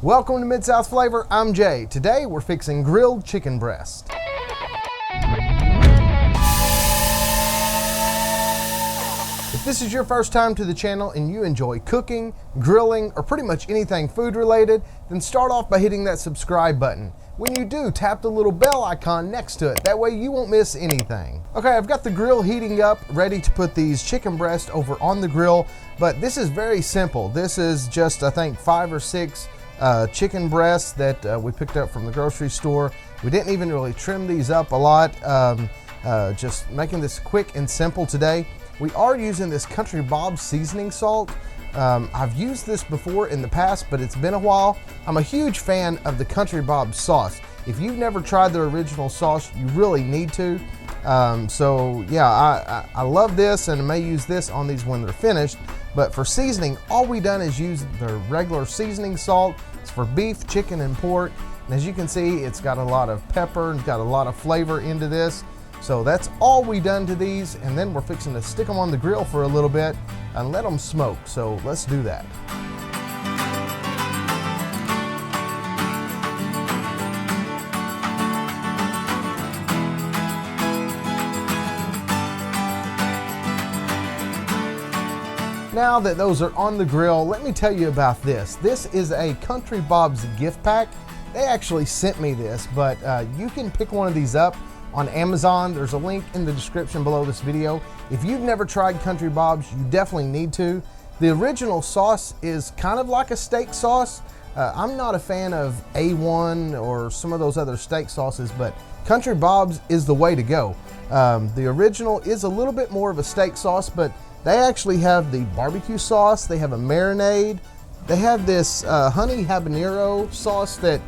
Welcome to Mid-South Flavor, I'm Jay. Today we're fixing grilled chicken breast. If this is your first time to the channel and you enjoy cooking, grilling, or pretty much anything food related, then start off by hitting that subscribe button. When you do, tap the little bell icon next to it. That way you won't miss anything. Okay, I've got the grill heating up, ready to put these chicken breasts over on the grill, but this is very simple. This is just, I think, 5 or 6 chicken breasts that we picked up from the grocery store. We didn't even really trim these up a lot, just making this quick and simple today. We are using this Country Bob seasoning salt. I've used this before in the past, but it's been a while. I'm a huge fan of the Country Bob sauce. If you've never tried the original sauce, you really need to. So yeah, I love this and I may use this on these when they're finished. But for seasoning, all we done is use the regular seasoning salt. It's for beef, chicken, and pork. And as you can see, it's got a lot of pepper and got a lot of flavor into this. So that's all we done to these, and then we're fixing to stick them on the grill for a little bit and let them smoke. So let's do that. Now that those are on the grill, let me tell you about this. This is a Country Bob's gift pack. They actually sent me this, but you can pick one of these up on Amazon. There's a link in the description below this video. If you've never tried Country Bob's, you definitely need to. The original sauce is kind of like a steak sauce. I'm not a fan of A1 or some of those other steak sauces, but Country Bob's is the way to go. The original is a little bit more of a steak sauce, but they actually have the barbecue sauce. They have a marinade. They have this Honey Habanero sauce that,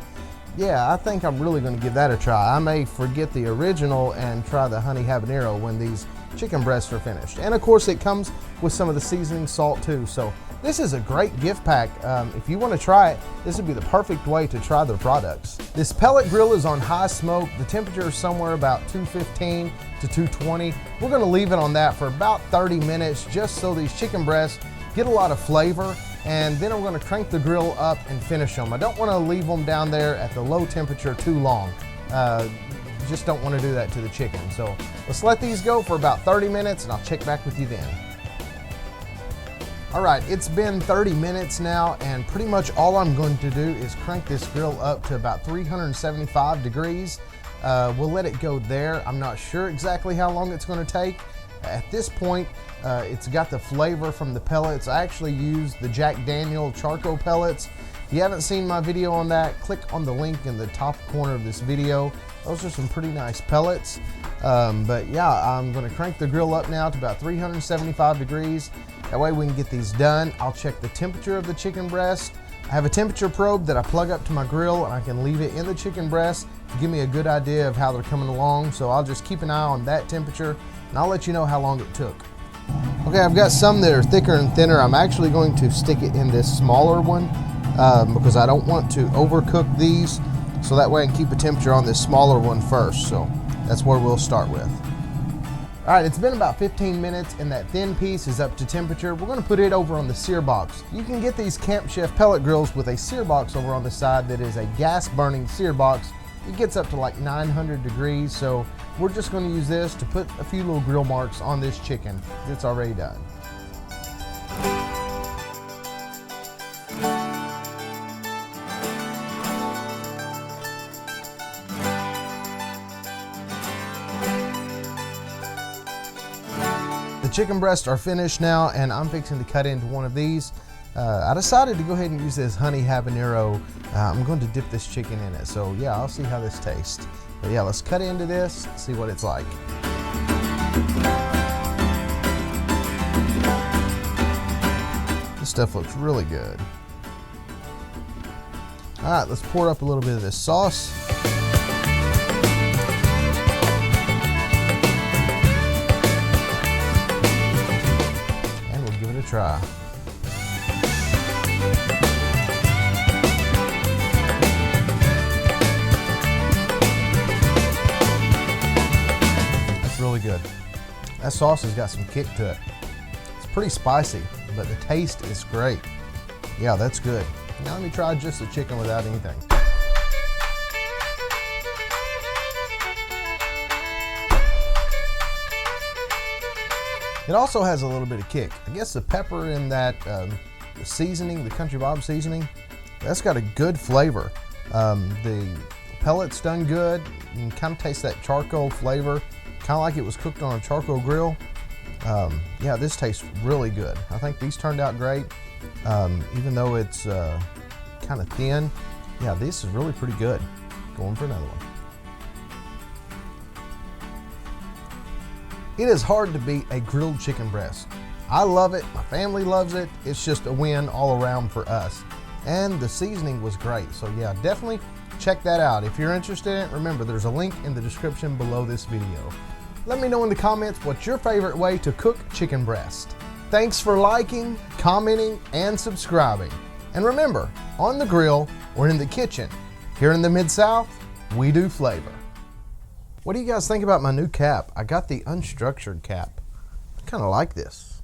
yeah, I think I'm really going to give that a try. I may forget the original and try the Honey Habanero when these chicken breasts are finished. And of course it comes with some of the seasoning salt too. So this is a great gift pack. If you want to try it, this would be the perfect way to try their products. This pellet grill is on high smoke. The temperature is somewhere about 215 to 220. We're going to leave it on that for about 30 minutes just so these chicken breasts get a lot of flavor. And then I'm going to crank the grill up and finish them. I don't want to leave them down there at the low temperature too long. Just don't want to do that to the chicken. So let's let these go for about 30 minutes and I'll check back with you then. All right, it's been 30 minutes now and pretty much all I'm going to do is crank this grill up to about 375 degrees. We'll let it go there. I'm not sure exactly how long it's going to take. At this point, it's got the flavor from the pellets. I actually used the Jack Daniel charcoal pellets. If you haven't seen my video on that, click on the link in the top corner of this video. Those are some pretty nice pellets. But yeah, I'm going to crank the grill up now to about 375 degrees. That way we can get these done. I'll check the temperature of the chicken breast. I have a temperature probe that I plug up to my grill and I can leave it in the chicken breast to give me a good idea of how they're coming along. So I'll just keep an eye on that temperature and I'll let you know how long it took. Okay, I've got some that are thicker and thinner. I'm actually going to stick it in this smaller one because I don't want to overcook these. So that way I can keep the temperature on this smaller one first. So that's where we'll start with. All right, it's been about 15 minutes and that thin piece is up to temperature. We're gonna put it over on the sear box. You can get these Camp Chef pellet grills with a sear box over on the side that is a gas burning sear box. It gets up to like 900 degrees. So we're just gonna use this to put a few little grill marks on this chicken that's already done. The chicken breasts are finished now and I'm fixing to cut into one of these. I decided to go ahead and use this Honey Habanero. I'm going to dip this chicken in it. So yeah, I'll see how this tastes. But yeah, let's cut into this, see what it's like. This stuff looks really good. All right, let's pour up a little bit of this sauce. Try. That's really good. That sauce has got some kick to it. It's pretty spicy, but the taste is great. Yeah, that's good. Now let me try just the chicken without anything. It also has a little bit of kick. I guess the pepper in that the seasoning, the Country Bob seasoning, that's got a good flavor. The pellet's done good. You can kind of taste that charcoal flavor, kind of like it was cooked on a charcoal grill. Yeah, this tastes really good. I think these turned out great, even though it's kind of thin. Yeah, this is really pretty good. Going for another one. It is hard to beat a grilled chicken breast. I love it, my family loves it. It's just a win all around for us. And the seasoning was great. So yeah, definitely check that out. If you're interested in it, remember there's a link in the description below this video. Let me know in the comments what's your favorite way to cook chicken breast. Thanks for liking, commenting, and subscribing. And remember, on the grill or in the kitchen, here in the Mid-South, we do flavor. What do you guys think about my new cap? I got the unstructured cap. I kind of like this.